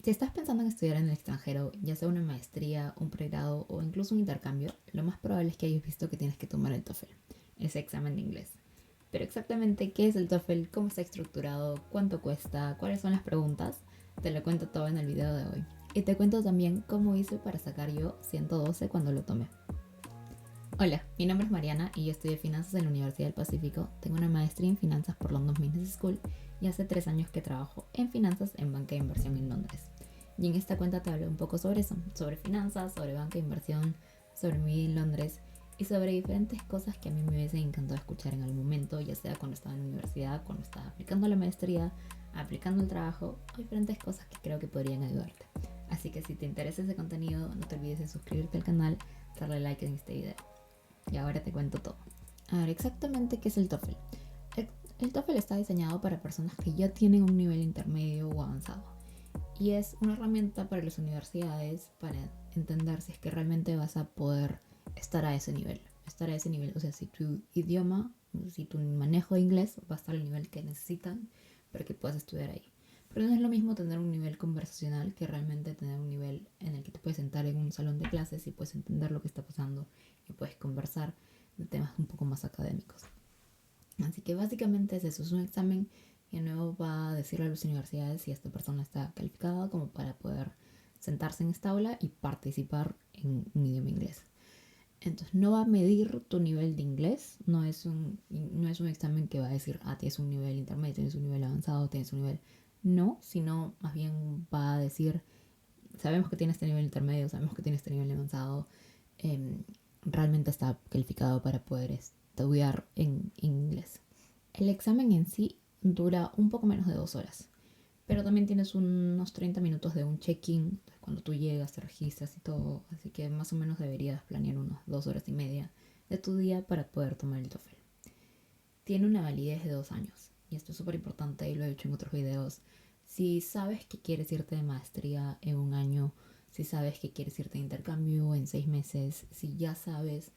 Si estás pensando en estudiar en el extranjero, ya sea una maestría, un pregrado o incluso un intercambio, lo más probable es que hayas visto que tienes que tomar el TOEFL, ese examen de inglés. Pero exactamente qué es el TOEFL, cómo está estructurado, cuánto cuesta, cuáles son las preguntas, te lo cuento todo en el video de hoy. Y te cuento también cómo hice para sacar yo 112 cuando lo tomé. Hola, mi nombre es Mariana y yo estudié finanzas en la Universidad del Pacífico. Tengo una maestría en finanzas por London Business School y hace 3 años que trabajo en finanzas en banca de inversión en Londres. Y en esta cuenta te hablo un poco sobre eso, sobre finanzas, sobre banca de inversión, sobre mi vida en Londres y sobre diferentes cosas que a mí me hubiese encantado escuchar en algún momento, ya sea cuando estaba en la universidad, cuando estaba aplicando la maestría, aplicando el trabajo o diferentes cosas que creo que podrían ayudarte. Así que si te interesa ese contenido, no te olvides de suscribirte al canal, darle like en este video. Y ahora te cuento todo. A ver, exactamente qué es el TOEFL. El TOEFL está diseñado para personas que ya tienen un nivel intermedio o avanzado. Y es una herramienta para las universidades para entender si es que realmente vas a poder estar a ese nivel. Estar a ese nivel, o sea, si tu idioma, si tu manejo de inglés va a estar al nivel que necesitan para que puedas estudiar ahí. Pero no es lo mismo tener un nivel conversacional que realmente tener un nivel en el que te puedes sentar en un salón de clases y puedes entender lo que está pasando y puedes conversar de temas un poco más académicos. Así que básicamente es eso, es un examen que nuevo va a decirle a las universidades si esta persona está calificada como para poder sentarse en esta aula y participar en un idioma inglés. Entonces no va a medir tu nivel de inglés, no es un examen que va a decir, tienes un nivel intermedio, tienes un nivel avanzado, tienes un nivel... No, sino más bien va a decir, sabemos que tiene este nivel intermedio, sabemos que tiene este nivel avanzado, eh, realmente está calificado para poder estudiar en inglés. El examen en sí dura un poco menos de 2 horas, pero también tienes unos 30 minutos de un check-in cuando tú llegas, te registras y todo, así que más o menos deberías planear unas 2 horas y media de tu día para poder tomar el TOEFL. Tiene una validez de 2 años y esto es súper importante y lo he dicho en otros videos. Si sabes que quieres irte de maestría en un año, si sabes que quieres irte de intercambio en 6 meses, si ya sabes,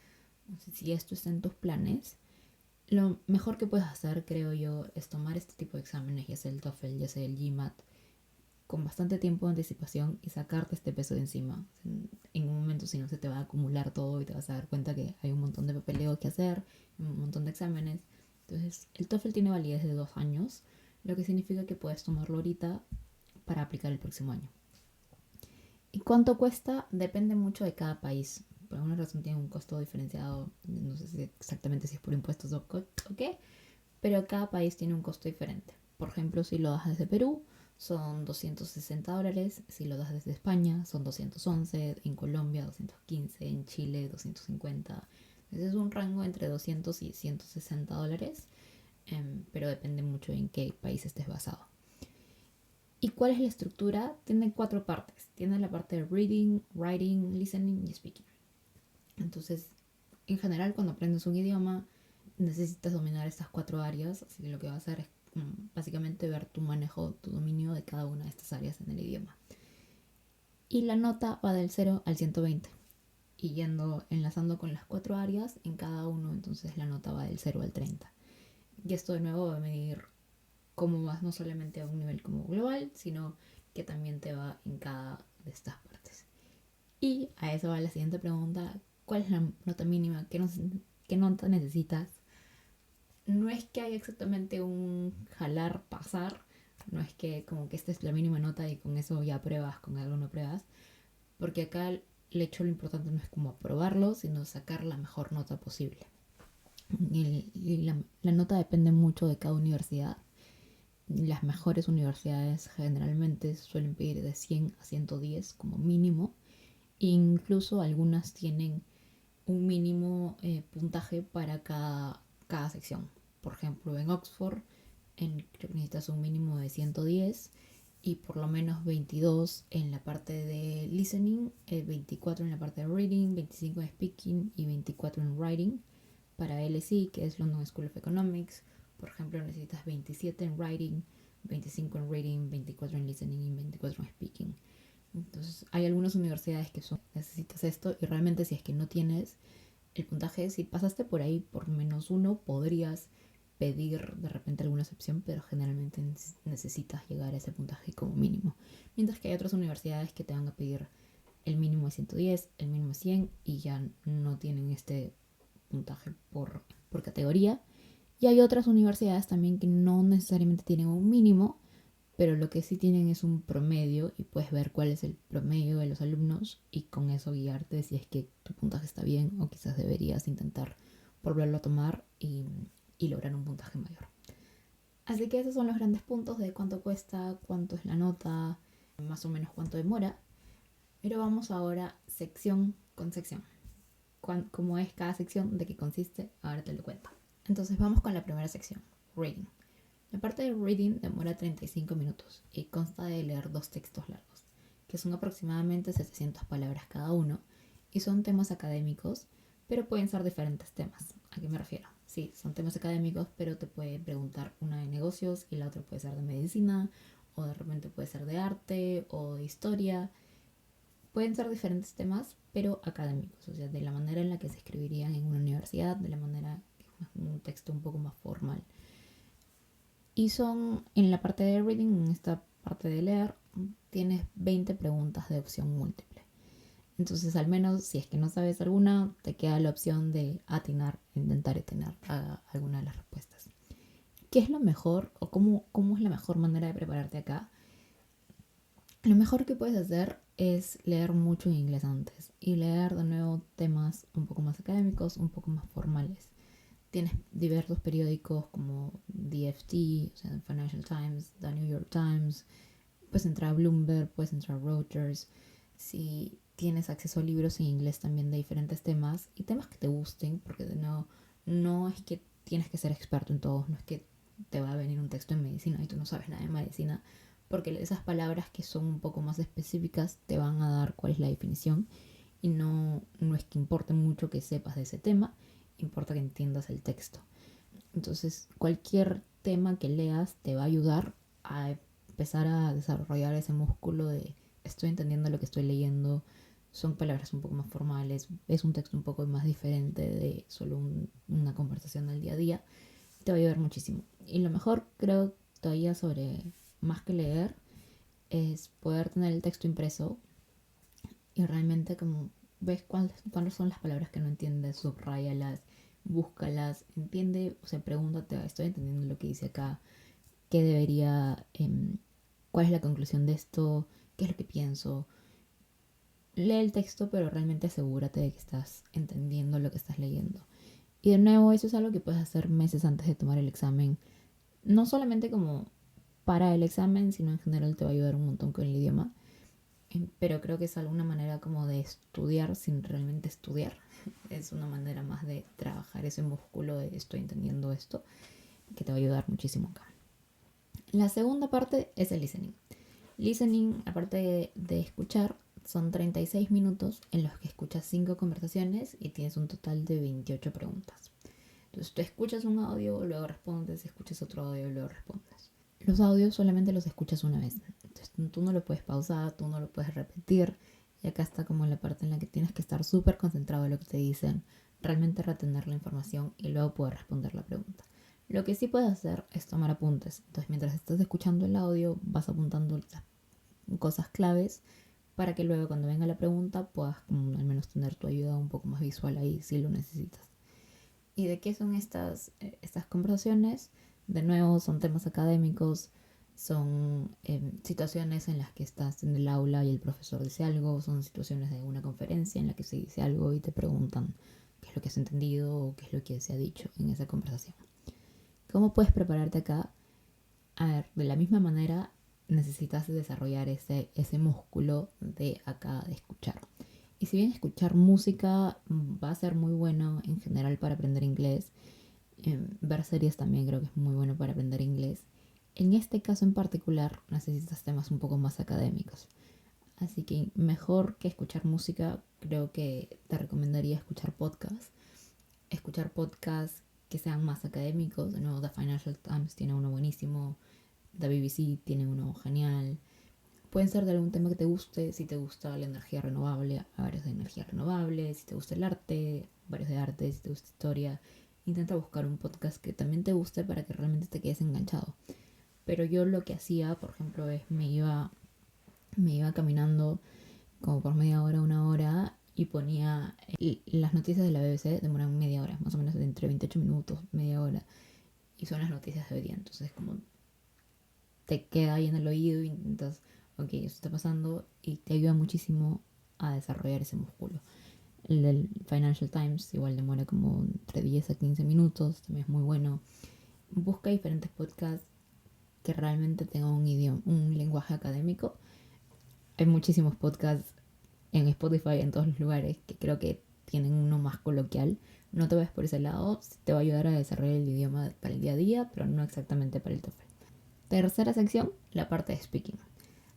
si esto está en tus planes, lo mejor que puedes hacer, creo yo, es tomar este tipo de exámenes, ya sea el TOEFL, ya sea el GMAT, con bastante tiempo de anticipación y sacarte este peso de encima. En un momento si no se te va a acumular todo y te vas a dar cuenta que hay un montón de papeleo que hacer, un montón de exámenes. Entonces el TOEFL tiene validez de 2 años, lo que significa que puedes tomarlo ahorita para aplicar el próximo año. ¿Y cuánto cuesta? Depende mucho de cada país. Por alguna razón tiene un costo diferenciado, no sé si exactamente si es por impuestos o qué, pero cada país tiene un costo diferente. Por ejemplo, si lo das desde Perú, son $260, si lo das desde España, son 211, en Colombia 215, en Chile 250. Entonces es un rango entre 200 y $160, pero depende mucho en qué país estés basado. ¿Y cuál es la estructura? Tiene 4 partes. Tiene la parte de reading, writing, listening y speaking. Entonces, en general, cuando aprendes un idioma, necesitas dominar estas 4 áreas. Así que lo que vas a hacer es básicamente ver tu manejo, tu dominio de cada una de estas áreas en el idioma. Y la nota va del 0 al 120. Y enlazando con las 4 áreas, en cada uno, entonces la nota va del 0 al 30. Y esto de nuevo va a medir cómo vas no solamente a un nivel como global, sino que también te va en cada de estas partes. Y a eso va la siguiente pregunta: ¿cuál es la nota mínima? ¿Qué nota necesitas? No es que haya exactamente un jalar pasar, no es que como que esta es la mínima nota y con eso ya pruebas, con algo no pruebas, porque acá el hecho, lo importante no es como aprobarlo, sino sacar la mejor nota posible. La nota depende mucho de cada universidad. Las mejores universidades generalmente suelen pedir de 100 a 110 como mínimo. Incluso algunas tienen un mínimo puntaje para cada sección. Por ejemplo, en Oxford creo que necesitas un mínimo de 110 y por lo menos 22 en la parte de listening, 24 en la parte de reading, 25 en speaking y 24 en writing. Para LSE, que es London School of Economics, por ejemplo, necesitas 27 en writing, 25 en reading, 24 en listening y 24 en speaking. Entonces hay algunas universidades que necesitas esto y realmente si es que no tienes el puntaje, si pasaste por ahí por -1, podrías pedir de repente alguna excepción, pero generalmente necesitas llegar a ese puntaje como mínimo. Mientras que hay otras universidades que te van a pedir el mínimo es 110, el mínimo es 100 y ya no tienen este puntaje por categoría. Y hay otras universidades también que no necesariamente tienen un mínimo, pero lo que sí tienen es un promedio y puedes ver cuál es el promedio de los alumnos y con eso guiarte si es que tu puntaje está bien o quizás deberías intentar volverlo a tomar y lograr un puntaje mayor. Así que esos son los grandes puntos de cuánto cuesta, cuánto es la nota, más o menos cuánto demora. Pero vamos ahora sección con sección. ¿Cómo es cada sección? ¿De qué consiste? Ahora te lo cuento. Entonces vamos con la primera sección, reading. La parte de reading demora 35 minutos y consta de leer 2 textos largos, que son aproximadamente 700 palabras cada uno y son temas académicos, pero pueden ser diferentes temas. ¿A qué me refiero? Sí, son temas académicos, pero te puede preguntar una de negocios y la otra puede ser de medicina, o de repente puede ser de arte o de historia. Pueden ser diferentes temas, pero académicos, o sea, de la manera en la que se escribirían en una universidad, de la manera que es un texto un poco más formal. Y son, en la parte de reading, en esta parte de leer, tienes 20 preguntas de opción múltiple. Entonces, al menos, si es que no sabes alguna, te queda la opción de intentar atinar a alguna de las respuestas. ¿Qué es lo mejor o cómo es la mejor manera de prepararte acá? Lo mejor que puedes hacer es leer mucho en inglés antes y leer de nuevo temas un poco más académicos, un poco más formales. Tienes diversos periódicos como The FT, o sea, The Financial Times, The New York Times. Puedes entrar a Bloomberg, puedes entrar a Reuters. Si tienes acceso a libros en inglés también de diferentes temas y temas que te gusten, porque de nuevo, no es que tienes que ser experto en todos, no es que te va a venir un texto en medicina y tú no sabes nada de medicina, porque esas palabras que son un poco más específicas te van a dar cuál es la definición y no es que importe mucho que sepas de ese tema, importa que entiendas el texto. Entonces, cualquier tema que leas te va a ayudar a empezar a desarrollar ese músculo de estoy entendiendo lo que estoy leyendo, son palabras un poco más formales, es un texto un poco más diferente de solo una conversación del día a día, te va a ayudar muchísimo. Y lo mejor, creo, todavía sobre más que leer, es poder tener el texto impreso y realmente como ves cuáles son las palabras que no entiendes, subráyalas, búscalas, entiende, o sea, pregúntate, estoy entendiendo lo que dice acá, qué debería, cuál es la conclusión de esto, qué es lo que pienso. Lee el texto, pero realmente asegúrate de que estás entendiendo lo que estás leyendo. Y de nuevo, eso es algo que puedes hacer meses antes de tomar el examen. No solamente como para el examen, sino en general te va a ayudar un montón con el idioma. Pero creo que es alguna manera como de estudiar sin realmente estudiar. Es una manera más de trabajar ese músculo de estoy entendiendo esto, que te va a ayudar muchísimo acá. La segunda parte es el listening. Listening, aparte de escuchar, son 36 minutos en los que escuchas 5 conversaciones y tienes un total de 28 preguntas. Entonces tú escuchas un audio, luego respondes, escuchas otro audio, luego respondes. Los audios solamente los escuchas una vez. Entonces tú no lo puedes pausar, tú no lo puedes repetir. Y acá está como la parte en la que tienes que estar súper concentrado en lo que te dicen, realmente retener la información y luego poder responder la pregunta. Lo que sí puedes hacer es tomar apuntes. Entonces mientras estás escuchando el audio vas apuntando las cosas claves para que luego cuando venga la pregunta puedas al menos tener tu ayuda un poco más visual ahí si lo necesitas. ¿Y de qué son estas conversaciones? De nuevo, son temas académicos, son situaciones en las que estás en el aula y el profesor dice algo, son situaciones de una conferencia en la que se dice algo y te preguntan qué es lo que has entendido o qué es lo que se ha dicho en esa conversación. ¿Cómo puedes prepararte acá? A ver, de la misma manera necesitas desarrollar ese músculo de acá de escuchar. Y si bien escuchar música va a ser muy bueno en general para aprender inglés, ver series también creo que es muy bueno para aprender inglés. En este caso en particular necesitas temas un poco más académicos. Así que mejor que escuchar música, creo que te recomendaría escuchar podcasts. Escuchar podcasts que sean más académicos. De nuevo, The Financial Times tiene uno buenísimo. The BBC tiene uno genial. Pueden ser de algún tema que te guste. Si te gusta la energía renovable, varios de energía renovable. Si te gusta el arte, varios de arte. Si te gusta historia, intenta buscar un podcast que también te guste para que realmente te quedes enganchado. Pero yo lo que hacía, por ejemplo, es me iba caminando como por media hora, una hora, y ponía las noticias de la BBC, demoran media hora, más o menos entre 28 minutos, media hora, y son las noticias de hoy día. Entonces como te queda ahí en el oído y intentas, ok, eso está pasando, y te ayuda muchísimo a desarrollar ese músculo. El del Financial Times igual demora como entre 10 a 15 minutos, también es muy bueno. Busca diferentes podcasts que realmente tengan un idioma, un lenguaje académico. Hay muchísimos podcasts en Spotify, en todos los lugares, que creo que tienen uno más coloquial. No te vayas por ese lado, te va a ayudar a desarrollar el idioma para el día a día, pero no exactamente para el TOEFL. Tercera sección, la parte de speaking.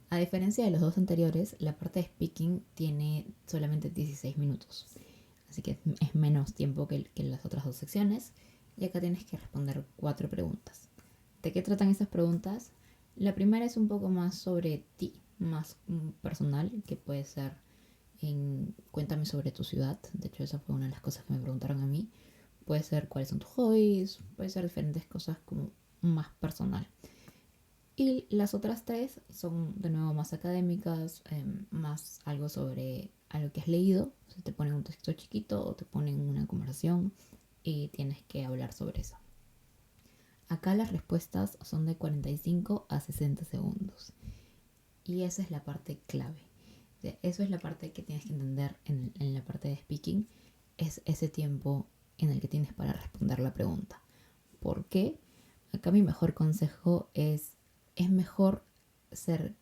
A diferencia de los dos anteriores, la parte de speaking tiene solamente 16 minutos. Así que es menos tiempo que las otras dos secciones. Y acá tienes que responder 4 preguntas. ¿De qué tratan esas preguntas? La primera es un poco más sobre ti, más personal, que puede ser cuéntame sobre tu ciudad. De hecho, esa fue una de las cosas que me preguntaron a mí. Puede ser cuáles son tus hobbies, puede ser diferentes cosas como más personal. Y las otras 3 son de nuevo más académicas, más algo sobre algo que has leído. O sea, te ponen un texto chiquito o te ponen una conversación y tienes que hablar sobre eso. Acá las respuestas son de 45 a 60 segundos. Y esa es la parte clave. O sea, eso es la parte que tienes que entender en la parte de speaking. Es ese tiempo en el que tienes para responder la pregunta. ¿Por qué? Acá mi mejor consejo es mejor ser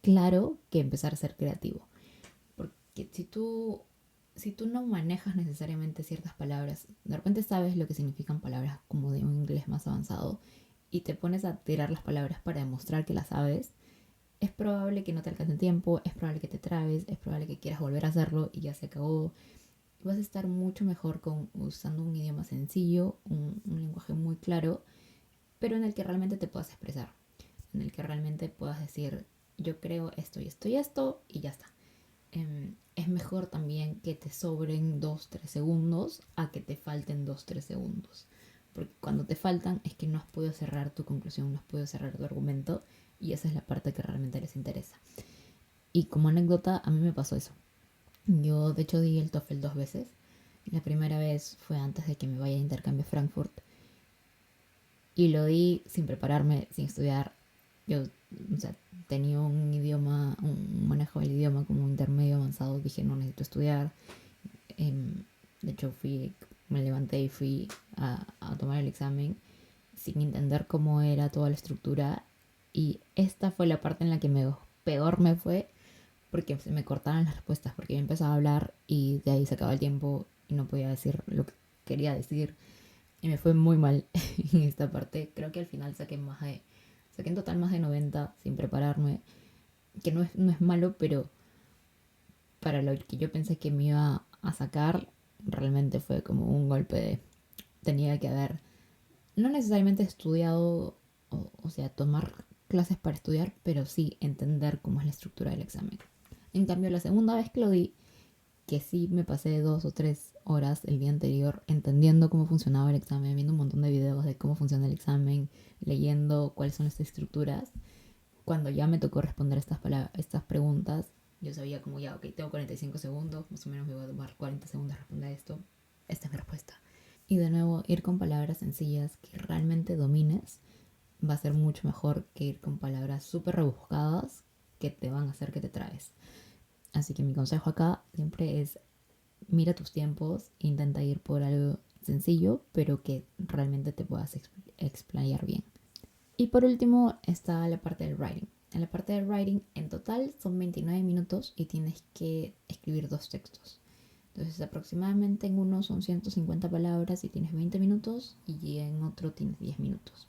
claro que empezar a ser creativo. Porque si tú no manejas necesariamente ciertas palabras, de repente sabes lo que significan palabras como de un inglés más avanzado y te pones a tirar las palabras para demostrar que las sabes, es probable que no te alcance el tiempo, es probable que te trabes, es probable que quieras volver a hacerlo y ya se acabó. Vas a estar mucho mejor usando un idioma sencillo, un lenguaje muy claro, pero en el que realmente te puedas expresar, en el que realmente puedas decir, yo creo esto y esto y esto, y ya está. Es mejor también que te sobren 2-3 segundos a que te falten 2-3 segundos. Porque cuando te faltan es que no has podido cerrar tu conclusión, no has podido cerrar tu argumento, y esa es la parte que realmente les interesa. Y como anécdota, a mí me pasó eso. Yo de hecho di el TOEFL 2 veces. La primera vez fue antes de que me vaya a intercambio a Frankfurt. Y lo di sin prepararme, sin estudiar. Yo, o sea, tenía un idioma, un manejo del idioma como intermedio avanzado. Dije, no necesito estudiar. De hecho, me levanté y fui a tomar el examen sin entender cómo era toda la estructura. Y esta fue la parte en la que peor me fue, porque se me cortaban las respuestas, porque yo empezaba a hablar y de ahí se acababa el tiempo y no podía decir lo que quería decir. Y me fue muy mal en esta parte. Creo que al final saqué en total más de 90 sin prepararme, que no es malo, pero para lo que yo pensé que me iba a sacar, realmente fue como un golpe de... Tenía que haber, no necesariamente estudiado, o sea, tomar clases para estudiar, pero sí entender cómo es la estructura del examen. En cambio, la segunda vez que lo di, que sí me pasé 2 o 3 horas el día anterior entendiendo cómo funcionaba el examen, viendo un montón de videos de cómo funciona el examen, leyendo cuáles son las estructuras. Cuando ya me tocó responder estas preguntas, yo sabía como ya, ok, tengo 45 segundos, más o menos me voy a tomar 40 segundos a responder esto. Esta es mi respuesta. Y de nuevo, ir con palabras sencillas que realmente domines va a ser mucho mejor que ir con palabras súper rebuscadas que te van a hacer que te trabes. Así que mi consejo acá siempre es mira tus tiempos, intenta ir por algo sencillo, pero que realmente te puedas explayar bien. Y por último está la parte del writing. En la parte del writing, en total son 29 minutos y tienes que escribir 2 textos. Entonces aproximadamente en uno son 150 palabras y tienes 20 minutos, y en otro tienes 10 minutos.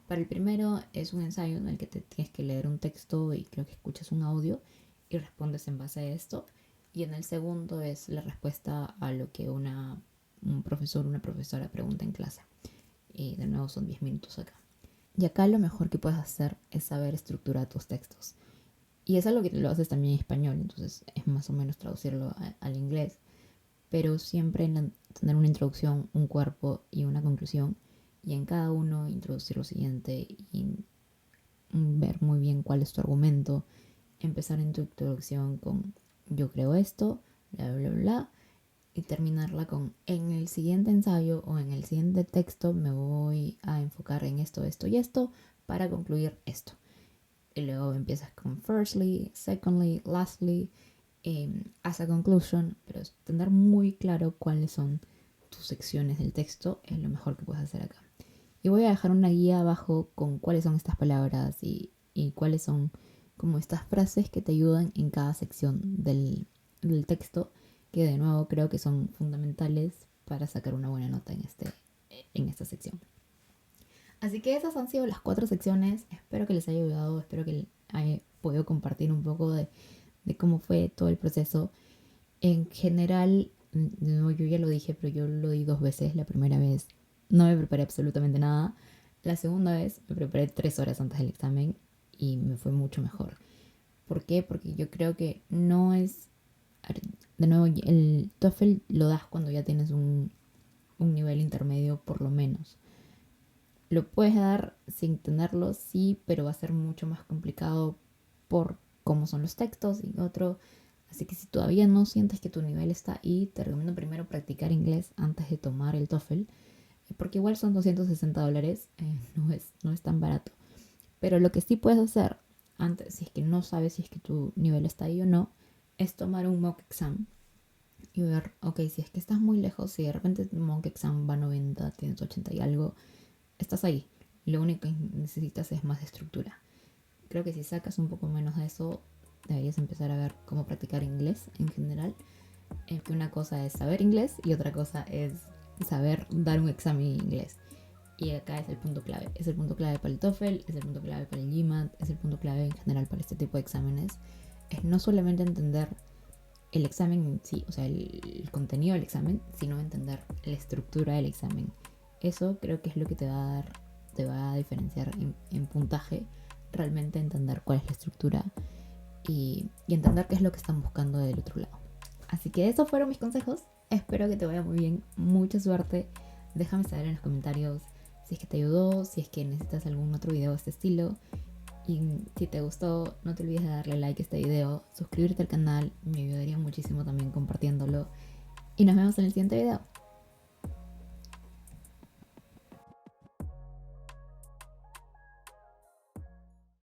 Para el primero es un ensayo en el que te tienes que leer un texto y creo que escuchas un audio y respondes en base a esto. Y en el segundo es la respuesta a lo que un profesor o una profesora pregunta en clase. Y de nuevo son 10 minutos acá. Y acá lo mejor que puedes hacer es saber estructurar tus textos. Y es algo que lo haces también en español, entonces es más o menos traducirlo al inglés. pero siempre tener una introducción, un cuerpo y una conclusión, y en cada uno introducir lo siguiente y ver muy bien cuál es tu argumento, empezar en tu introducción con yo creo esto, bla, bla, bla, y terminarla con en el siguiente ensayo o en el siguiente texto me voy a enfocar en esto, esto y esto para concluir esto. Y luego empiezas con firstly, secondly, lastly, as a conclusion, pero tener muy claro cuáles son tus secciones del texto es lo mejor que puedes hacer acá. Y voy a dejar una guía abajo con cuáles son estas palabras y cuáles son como estas frases que te ayudan en cada sección del texto, que de nuevo creo que son fundamentales para sacar una buena nota en esta sección. Así que esas han sido las 4 secciones. Espero que les haya ayudado, espero que haya podido compartir un poco de cómo fue todo el proceso. En general, no, yo ya lo dije, pero yo lo di 2 veces. La primera vez no me preparé absolutamente nada. La segunda vez me preparé 3 horas antes del examen y me fue mucho mejor. ¿Por qué? Porque yo creo que no es... De nuevo, el TOEFL lo das cuando ya tienes un nivel intermedio por lo menos. Lo puedes dar sin tenerlo, sí, pero va a ser mucho más complicado por cómo son los textos y otro. Así que si todavía no sientes que tu nivel está ahí, te recomiendo primero practicar inglés antes de tomar el TOEFL, porque igual son $260, no es tan barato. Pero lo que sí puedes hacer antes, si es que no sabes si es que tu nivel está ahí o no, es tomar un mock exam y ver, ok, si es que estás muy lejos, si de repente tu mock exam va a 90, tienes 80 y algo, estás ahí. Lo único que necesitas es más estructura. Creo que si sacas un poco menos de eso, deberías empezar a ver cómo practicar inglés en general. Que una cosa es saber inglés y otra cosa es saber dar un examen en inglés. Y acá es el punto clave. Es el punto clave para el TOEFL, es el punto clave para el GMAT, es el punto clave en general para este tipo de exámenes. Es no solamente entender el examen en sí, o sea, el contenido del examen, sino entender la estructura del examen. Eso creo que es lo que te va a diferenciar en puntaje, realmente entender cuál es la estructura y entender qué es lo que están buscando del otro lado. Así que esos fueron mis consejos. Espero que te vaya muy bien. Mucha suerte. Déjame saber en los comentarios si es que te ayudó, si es que necesitas algún otro video de este estilo. Y si te gustó, no te olvides de darle like a este video, suscribirte al canal, me ayudaría muchísimo también compartiéndolo. Y nos vemos en el siguiente video.